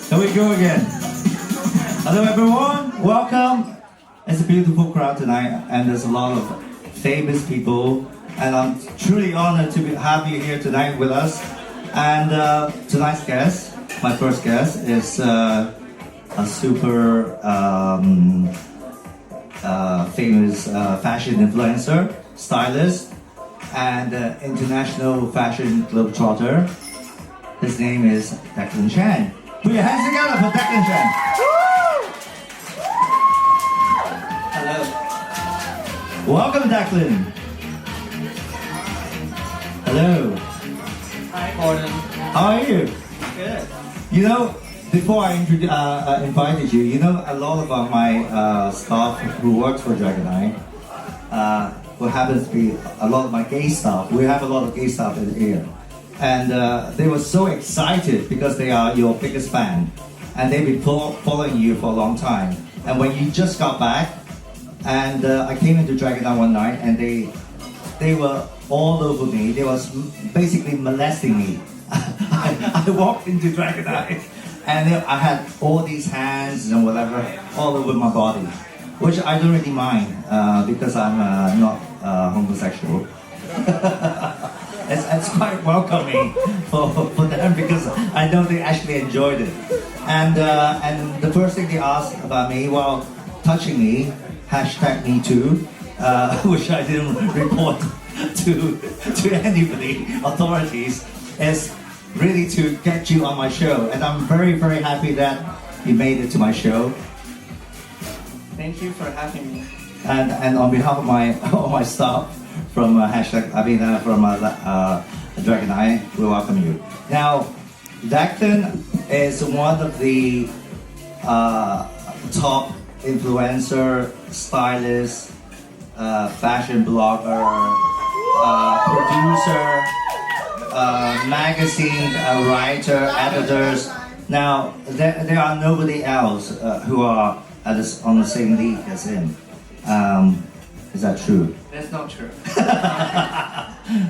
Here we go again. Hello everyone, welcome. It's a beautiful crowd tonight and there's a lot of famous people and I'm truly honored to have you here tonight with us. And tonight's guest, my first guest, is a super famous fashion influencer, stylist, and international fashion globetrotter. His name is Declan Chan. Put your hands together for Declan Chan. Hello. Welcome, Declan. Hello. Hi, Gordon. How are you? Good. You know, before I invited you, you know, a lot of my staff who works for Dragon Eye, who happens to be a lot of my gay staff. We have a lot of gay staff in here. And they were so excited because they are your biggest fan. And they've been following you for a long time. And when you just got back, and I came into Dragon Eye one night and they were all over me. They was basically molesting me. I walked into Dragon Eye and I had all these hands and whatever all over my body, which I don't really mind because I'm not homosexual. It's quite welcoming for them because I know they actually enjoyed it. And the first thing they asked about me while touching me, #MeToo, which I didn't report to anybody, authorities, is really to get you on my show. And I'm very, very happy that you made it to my show. Thank you for having me. And on behalf of all my staff from from Dragon Eye, we welcome you. Now, Declan is one of the top influencer, stylist, fashion blogger, producer, magazine writer, editors. Now, there are nobody else who are on the same league as him. Is that true? That's not true.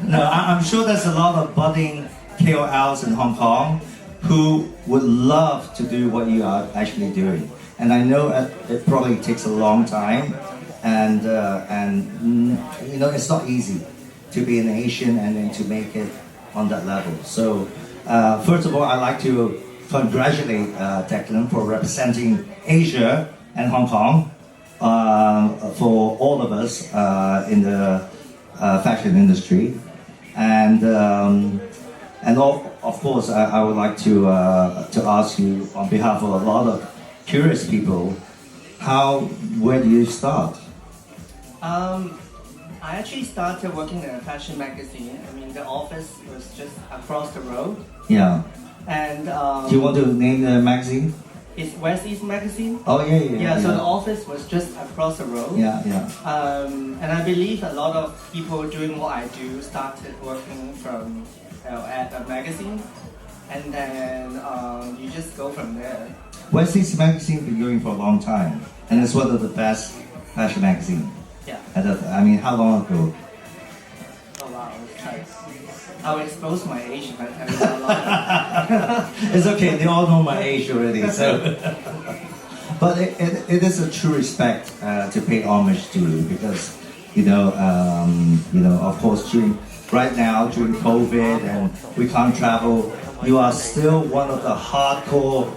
No, I'm sure there's a lot of budding KOLs in Hong Kong who would love to do what you are actually doing. And I know it probably takes a long time, and you know it's not easy to be an Asian and then to make it on that level. So first of all, I'd like to congratulate Declan for representing Asia and Hong Kong for all of us in the fashion industry, and of course I would like to ask you on behalf of a lot of curious people, where do you start? I actually started working in a fashion magazine. I mean, the office was just across the road. Yeah. And do you want to name the magazine? It's West East Magazine. Oh yeah. So the office was just across the road. Yeah. And I believe a lot of people doing what I do started working from at a magazine, and then you just go from there. West East Magazine been going for a long time, and it's one of the best fashion magazine. Yeah. I mean, how long ago? Oh wow, I'll expose my age if I tell you how long. It's okay, they all know my age already. So, but it is a true respect to pay homage to you because you know, of course, right now during COVID and we can't travel, you are still one of the hardcore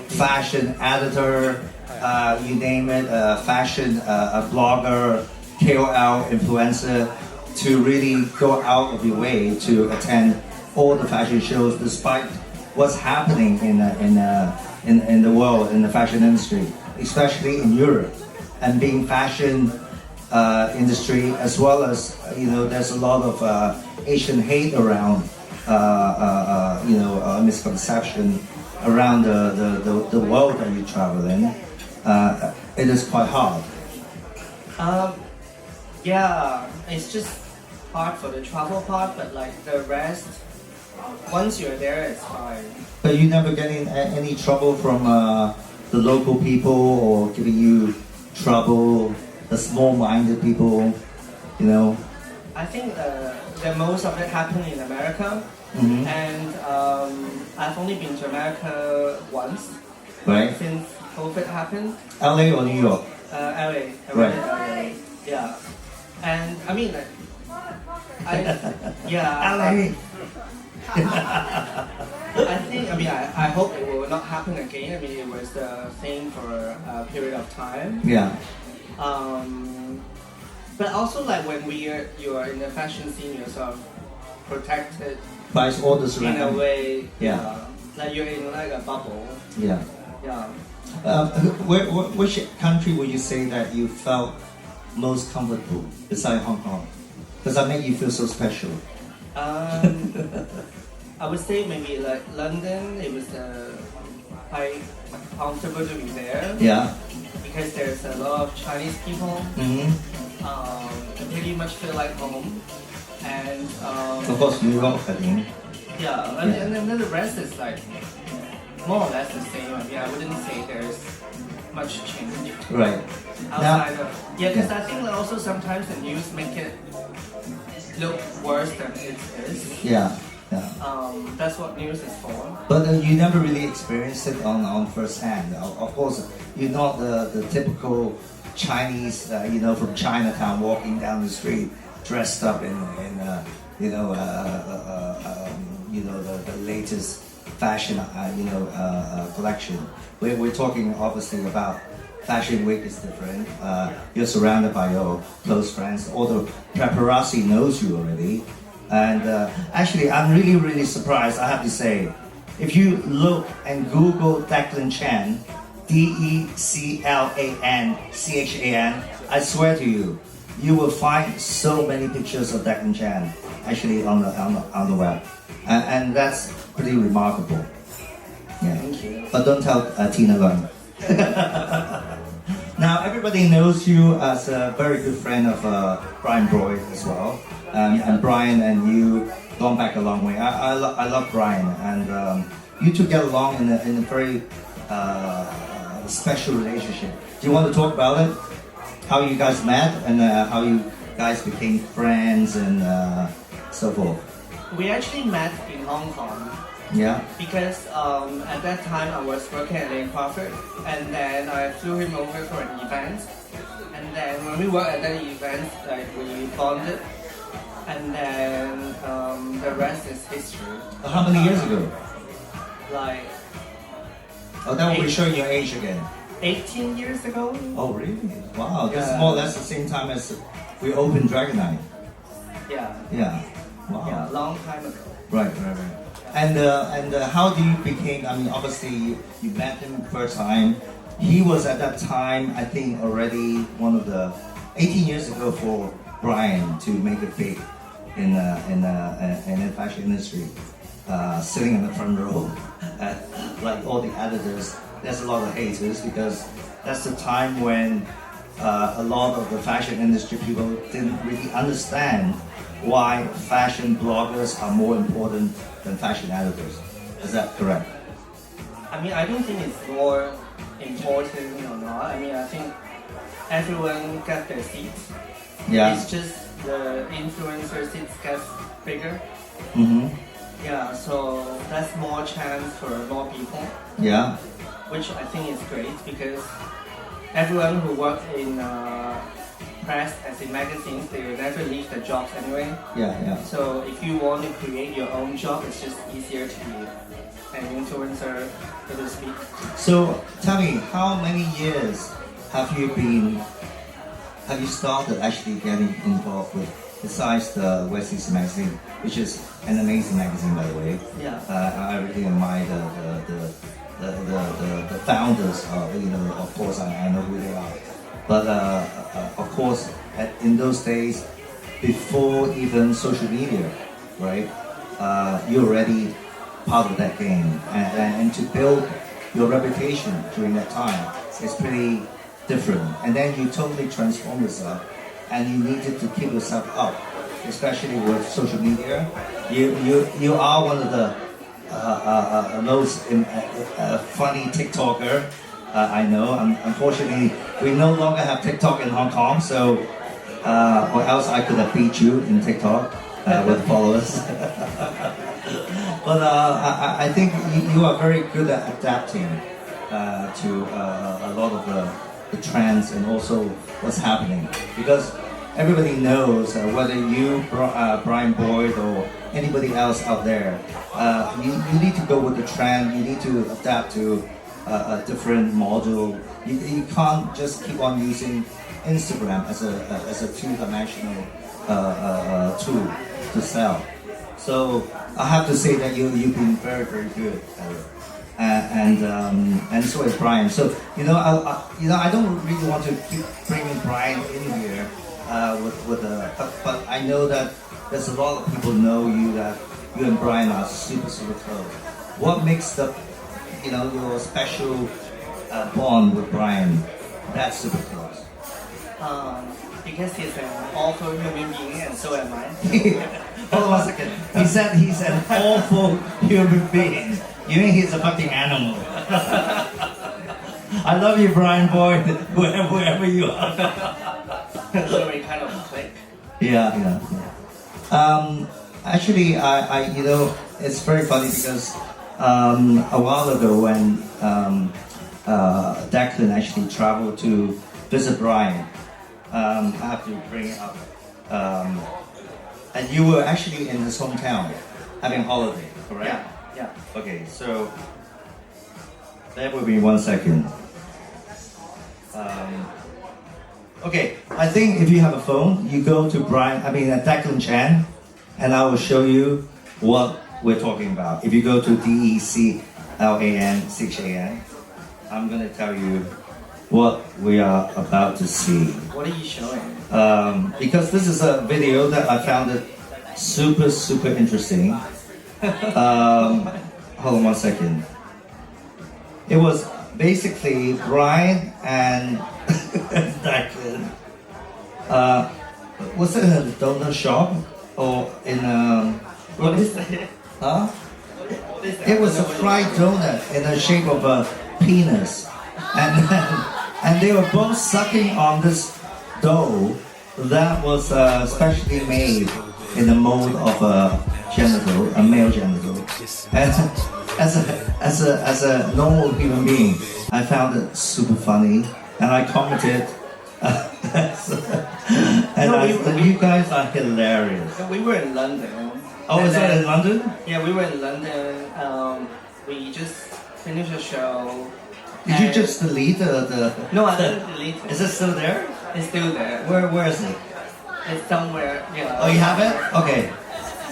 fashion editor, you name it, fashion a blogger, KOL, influencer, to really go out of your way to attend all the fashion shows despite what's happening in the world, in the fashion industry, especially in Europe, and being fashion industry as well as, you know, there's a lot of Asian hate around, misconception around the world that you travel in. It is quite hard. Yeah, it's just hard for the travel part, but like the rest, once you're there, it's fine. But you never get in any trouble from the local people or giving you trouble, the small-minded people, you know? I think the most of it happened in America, and I've only been to America once, Right. since COVID happened. LA or New York? LA. I Right. went to LA. Yeah. And I mean, like, yeah. LA. I think, I hope it will not happen again. I mean, it was the thing for a period of time. Yeah. But also, like, when you are in the fashion scene, you're sort of protected By all the in a surrounding. way. Yeah. Like you're in like a bubble. Yeah. Yeah. Which country would you say that you felt most comfortable besides Hong Kong? Does that make you feel so special? I would say maybe like London. It was quite comfortable to be there. Yeah. Because there's a lot of Chinese people. Mm-hmm. I pretty much feel like home. And Of course, New York, I think. yeah, and then the rest is like more or less the same. I mean, I wouldn't say there's much change Right. outside of because yeah. I think that also sometimes the news make it look worse than it is. Yeah. Yeah. That's what news is for. But you never really experienced it on first hand. Of course, you're not the typical Chinese, from Chinatown walking down the street dressed up in the latest fashion, collection. We're talking obviously about Fashion Week is different. You're surrounded by your close friends. All the paparazzi knows you already. And actually, I'm really, really surprised, I have to say. If you look and Google Declan Chan, DECLANCHAN, I swear to you, you will find so many pictures of Declan Chan actually on the web. And that's pretty remarkable. Yeah. Thank you. But don't tell Tina Lung. Now, everybody knows you as a very good friend of Brian Boyd as well. And Brian and you gone back a long way. I love Brian, and you two get along in a very special relationship. Do you want to talk about it? How you guys met and how you guys became friends and so forth? We actually met in Hong Kong. Yeah. Because at that time I was working at Lane Crawford, and then I flew him over for an event. And then when we were at that event, like we bonded, and then the rest is history. How many years ago? Like Oh, that will be showing your age again. 18 years ago. Oh, really? Wow, that's Yeah. more or less the same time as we opened Dragon Eye. Yeah. Yeah. Wow. Yeah, a long time ago. Right. And how do you became? I mean, obviously you met him first time. He was at that time, I think, already one of the 18 years ago for Brian to make it big in the fashion industry. Sitting in the front row, like all the editors, there's a lot of haters because that's the time when a lot of the fashion industry people didn't really understand why fashion bloggers are more important than fashion editors. Is that correct? I mean, I don't think it's more important or not. I mean, I think everyone got their seats. Yeah. It's just the influencer seats get bigger. Mm-hmm. Yeah, so that's more chance for more people, Yeah. which I think is great because everyone who works in press as in magazines, they will never leave their jobs anyway. Yeah. So if you want to create your own job, it's just easier to be an influencer, so to speak. So tell me, how many years have you started actually getting involved with, besides the West East magazine, which is an amazing magazine, by the way. Yeah. I really admire the founders. Of course, I know who they are. But of course, in those days, before even social media, right? You're already part of that game, and to build your reputation during that time is pretty different. And then you totally transform yourself, and you needed to keep yourself up, especially with social media. You are one of the most funny TikToker I know. Unfortunately, we no longer have TikTok in Hong Kong, so or else I could have beat you in TikTok with followers. But I think you are very good at adapting to a lot of the trends and also what's happening. Because everybody knows whether you, Brian Boyd, or anybody else out there, you need to go with the trend. You need to adapt to a different model. You can't just keep on using Instagram as a two-dimensional tool to sell. So I have to say that you've been very, very good at it. And so is Brian. So I don't really want to keep bringing Brian in here but I know that there's a lot of people know you, that you and Brian are super, super close. What makes your special bond with Brian that super close? Because he's an awful human being and so am I. Hold on a second. He said he's an awful human being. You mean he's a fucking animal? I love you, Brian Boyd, wherever you are. So we kind of click. Yeah. Actually, it's very funny because a while ago when Declan actually traveled to visit Brian, I have to bring it up. And you were actually in his hometown having holiday, correct? Yeah. Okay, so that will be 1 second. Okay, I think if you have a phone, you go to Declan Chan, and I will show you what we're talking about. If you go to Declan 6am, I'm gonna tell you what we are about to see. What are you showing? Because this is a video that I found it super, super interesting. Hold on 1 second. It was basically Brian and Declan. Was it in a donut shop or in a? What is that? Huh? What is that? It was a fried donut in the shape of a penis, and they were both sucking on this dough that was specially made in the mold of a male genital. And as a normal human being, I found it super funny, and I commented. You guys are hilarious. We were in London. Oh, is that in London? Yeah, we were in London. We just finished a show. Did you just delete the? No, I didn't delete it. Is it still there? It's still there. Where is it? It's somewhere. Yeah. Oh, you have it? Okay.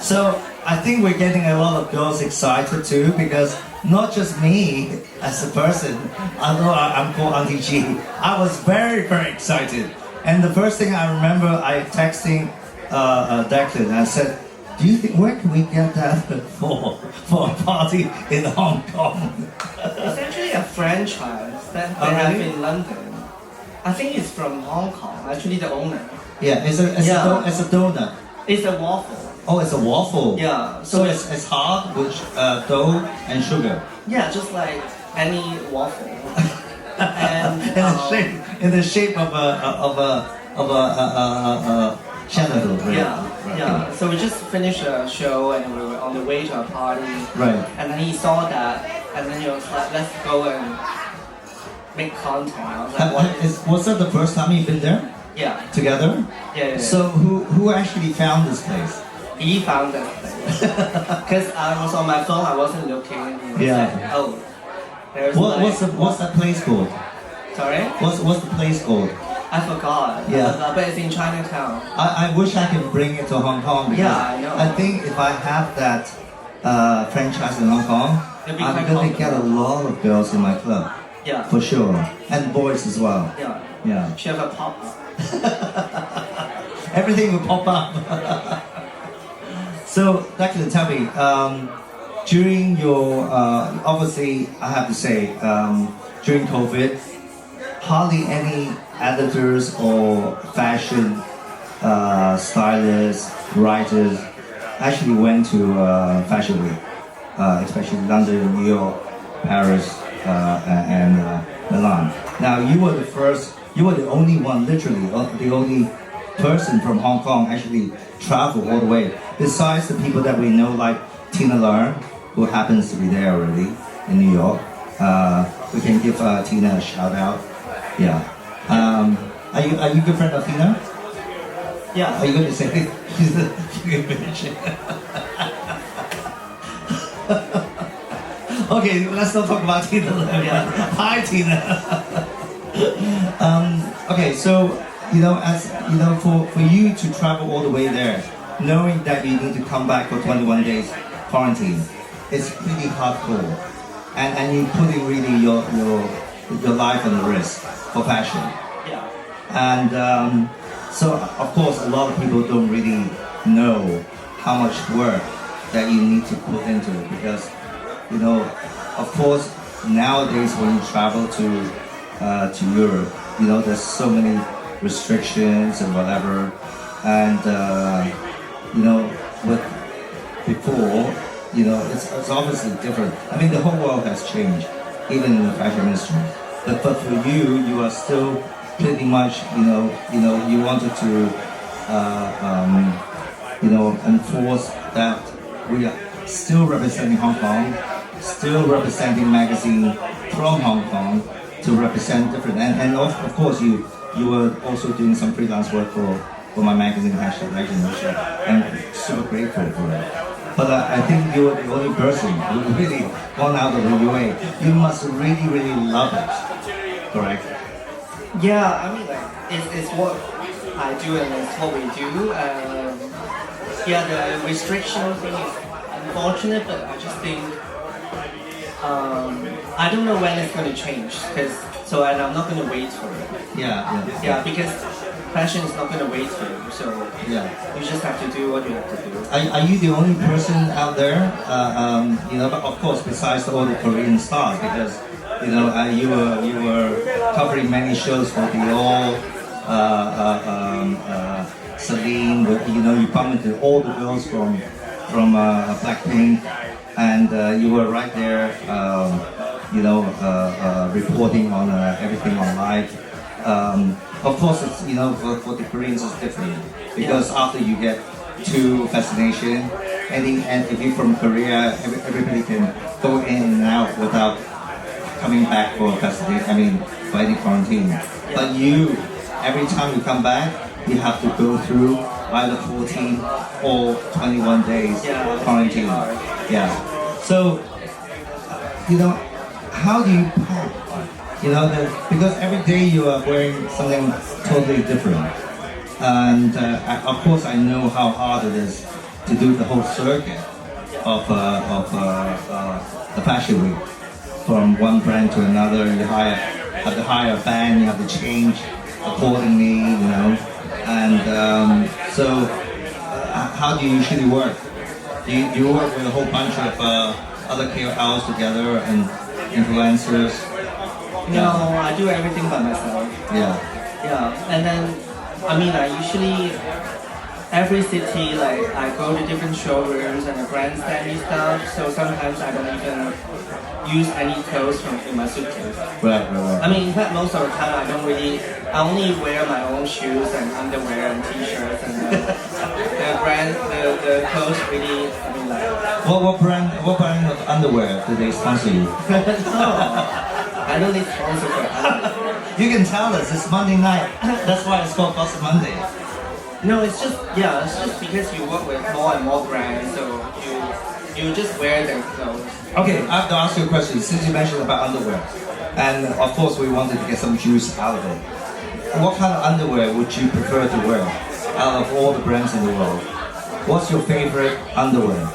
So I think we're getting a lot of girls excited too, because not just me as a person, although I'm called Auntie G, I was very, very excited. And the first thing I remember, I texting Declan, I said, "Do you think where can we get that for a party in Hong Kong?" It's actually a franchise that they have in London. I think it's from Hong Kong. Actually, the owner. Yeah, it's a donut. It's a waffle. Oh, it's a waffle. Yeah. So it's hard with dough and sugar. Yeah, just like any waffle. And in the shape of a genital. Right? Yeah. So we just finished a show and we were on the way to a party. Right. And then he saw that, and then he was like, "Let's go and make content." I was like, Was that the first time you've been there? Yeah. Together? Yeah. So who actually found this place? He found that place. Because I was on my phone, I wasn't looking. Yeah. Like, oh, there's What's that place called? Sorry? What's the place called? I forgot. Yeah. But it's in Chinatown. I wish I could bring it to Hong Kong, because Yeah, I know. I think if I have that franchise in Hong Kong, I'm gonna get a lot of girls in my club. Yeah. For sure. And boys as well. Yeah. Yeah. She has a pop up. Everything will pop up. So, Declan, tell me, during your, obviously, I have to say, during COVID, hardly any editors or fashion stylists, writers actually went to Fashion Week, especially London, New York, Paris, and Milan. Now, you were the only one, literally, the only person from Hong Kong actually travel all the way. Besides the people that we know, like Tina Lar, who happens to be there already in New York, we can give Tina a shout out. Yeah. Are you good friend of Tina? Yeah. Are you going to say she's a good bitch? Okay, let's not talk about Tina. Yeah. Hi, Tina. Okay, so as for you to travel all the way there, knowing that you need to come back for 21 days quarantine, it's pretty hardcore, and you're putting really your life on the risk for fashion. Yeah. And so, of course, a lot of people don't really know how much work that you need to put into it because, of course, nowadays when you travel to Europe, there's so many restrictions and whatever, and with before, it's obviously different. I mean, the whole world has changed, even in the fashion industry. But for you are still pretty much, you wanted to, enforce that we are still representing Hong Kong, still representing magazine from Hong Kong to represent different. And of course, you were also doing some freelance work for my magazine, Fashionista, and I'm super grateful for it. But I think you're the only person who really gone out of the UA. You must really, really love it, correct? Yeah, I mean, it's what I do and it's what we do. Yeah, the restriction thing is unfortunate, but I just think I don't know when it's going to change. And I'm not going to wait for it. Yeah, because fashion is not going to wait for you. So you just have to do what you have to do. Are you the only person out there? But of course, besides all the Korean stars, because you were covering many shows for Dior, Celine. You bumped into all the girls from Blackpink, and you were right there, reporting on everything on live. Of course, it's for the Koreans it's different because after you get to Fascination, and if you're from Korea, everybody can go in and out without coming back for Fascination. I mean, for any quarantine. But you, every time you come back, you have to go through either 14 or 21 days quarantine. Yeah. So, how do you pack? Because every day you are wearing something totally different. And of course I know how hard it is to do the whole circuit of the fashion week. From one brand to another, you have to hire a band, you have to change accordingly, And so how do you usually work? Do you work with a whole bunch of other KOLs together and influencers? No, I do everything by myself. Yeah, and then I usually every city I go to different showrooms and the brands send me stuff. So sometimes I don't even use any clothes in my suitcase. Right. In fact, most of the time I only wear my own shoes and underwear and t-shirts and the clothes really. What brand of underwear do they sponsor you? No. I don't need sponsor for underwear. You can tell us, it's Monday night. That's why it's called Gossip Monday. No, it's just because you work with more and more brands, so you just wear their clothes. Okay, I have to ask you a question. Since you mentioned about underwear, and of course we wanted to get some juice out of it. What kind of underwear would you prefer to wear out of all the brands in the world? What's your favorite underwear?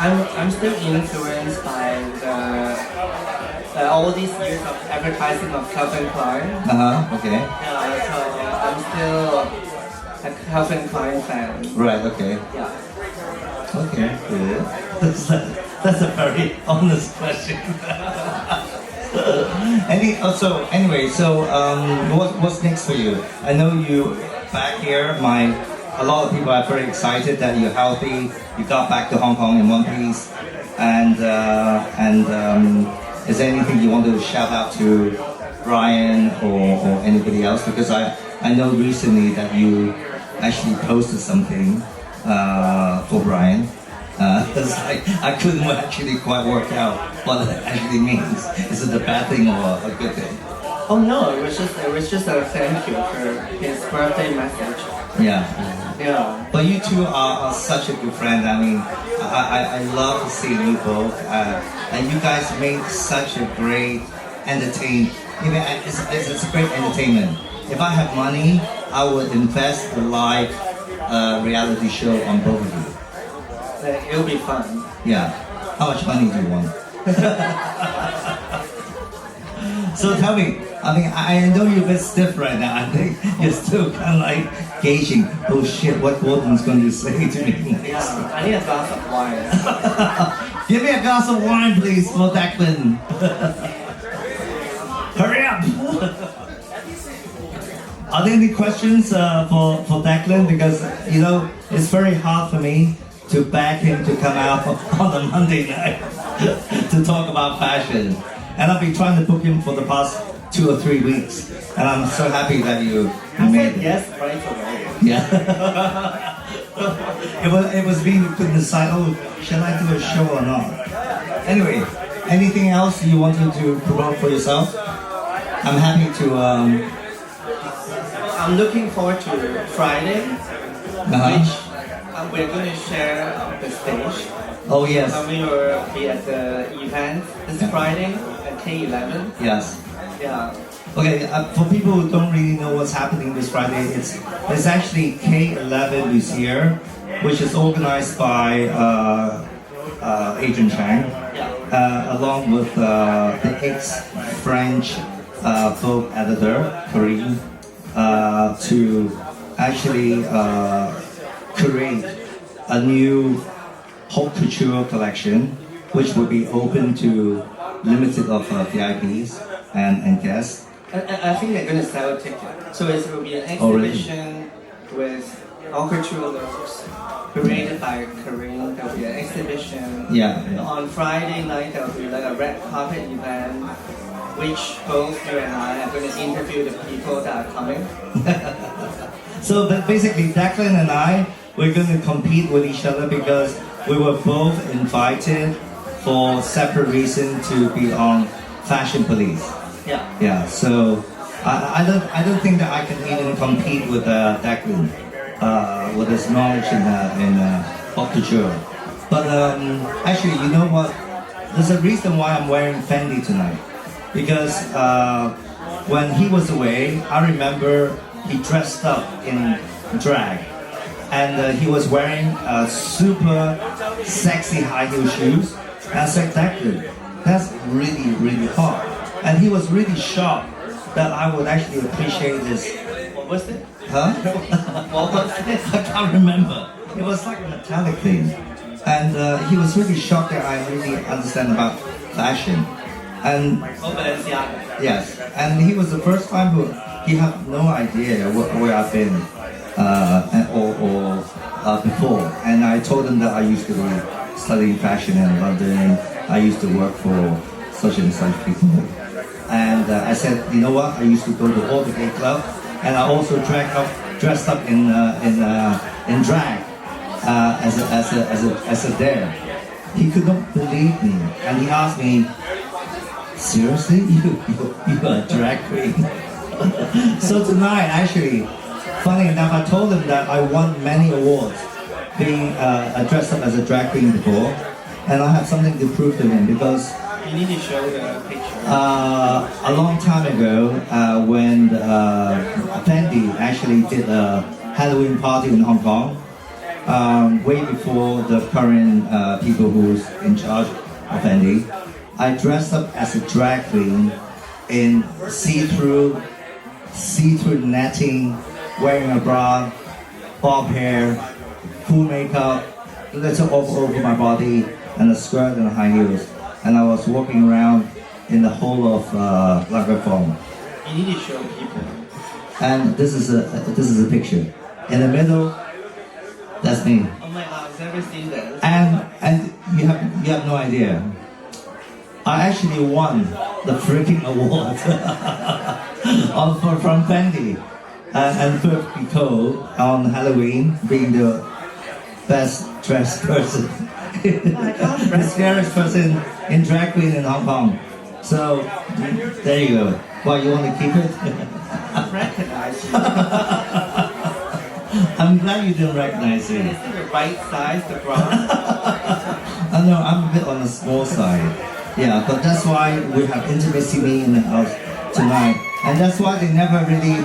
I'm still influenced by all these years of advertising of Calvin Klein. Okay. Yeah, so I'm still a Calvin Klein fan. Right. Okay. Yeah. Okay. Good. That's a very honest question. What's next for you? I know you back here. A lot of people are very excited that you're healthy. You got back to Hong Kong in one piece, and is there anything you want to shout out to Brian or anybody else? Because I know recently that you actually posted something for Brian, It's like I couldn't actually quite work out what it actually means. Is it a bad thing or a good thing? Oh no, it was just a thank you for his birthday message. Yeah. Yeah. But you two are such a good friend. I mean, I love to see you both. And you guys make such a great entertain. You know, it's a great entertainment. If I have money, I would invest a live reality show on both of you. It'll be fun. Yeah. How much money do you want? So tell me, I mean, I know you're a bit stiff right now. I think you're still kind of like gauging, oh shit, what Gordon's going to say to me next. Yeah, I need a glass of wine. Give me a glass of wine, please, for Declan. Hurry up! Are there any questions for Declan? Because, you know, it's very hard for me to beg him to come out on a Monday night to talk about fashion. And I've been trying to book him for the past 2 or 3 weeks. And I'm so happy that you made it. Yes, right away. Yeah. it was me who couldn't decide, oh, shall I do a show or not? Anyway, anything else you wanted to promote for yourself? I'm happy to... I'm looking forward to Friday, which we're going to share the stage. Oh yes. We will be at the event this Friday at K11. Yes. Yeah. Okay, for people who don't really know what's happening this Friday, it's actually K11 this year, which is organized by Adrian Chang, along with the ex-French Vogue editor, Corinne, to actually create a new haute couture collection, which will be open to limited of VIPs and guests. I think they're going to sell a ticket. So it will be an exhibition with haute couture looks created by Corinne. There will be an exhibition. Yeah. On Friday night, there will be like a red carpet event, which both you and I are going to interview the people that are coming. So basically, Declan and I, we're going to compete with each other because we were both invited for separate reasons to be on Fashion Police. Yeah. Yeah. So I don't think that I can even compete with Declan with his knowledge in haute couture. But actually, you know what? There's a reason why I'm wearing Fendi tonight. Because when he was away, I remember he dressed up in drag. And he was wearing super sexy high heel shoes. And I said, Declan, that's really, really hot. And he was really shocked that I would actually appreciate this. What was it? Huh? What was it? I can't remember. It was like a metallic thing. And he was really shocked that I really understand about fashion. And Balenciaga. yes, and he was the first time who he had no idea where I've been or before. And I told him that I used to be studying fashion in London. I used to work for such and such people. And I said, you know what? I used to go to all the gay club, and I also dressed up in drag as a dare. He could not believe me, and he asked me, seriously, you are a drag queen? So tonight, actually, funny enough, I told him that I won many awards being dressed up as a drag queen before, and I have something to prove to him because you need to show the picture. A long time ago, when Fendi actually did a Halloween party in Hong Kong, way before the current people who's in charge of Fendi, I dressed up as a drag queen in see-through netting, wearing a bra, bob hair, full makeup, little all over my body, and a skirt and high heels. And I was walking around in the whole of La Réforme. You need to show people. And this is a picture. In the middle, that's me. Oh my God, I've never seen that. And you have no idea. I actually won the freaking award from Fendi and Philip Picot on Halloween, being the best dressed person the scariest person in drag queen in Hong Kong. So there you go. Why, you want to keep it? Recognize you. I'm glad you didn't recognize it. Is it the right size, the bra? I know I'm a bit on the small side. Yeah, but that's why we have intimacy meeting in the house tonight. And that's why they never really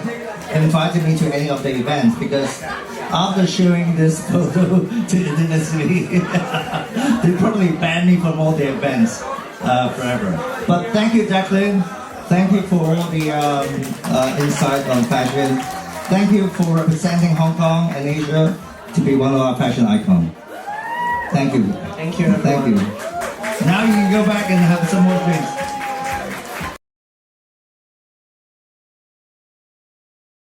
invited me to any of the events, because after sharing this photo to intimacy, they probably banned me from all the events forever. But thank you, Declan. Thank you for all the insight on fashion. Thank you for representing Hong Kong and Asia to be one of our fashion icons. Thank you. Thank you, everyone. Thank you. Now you can go back and have some more drinks.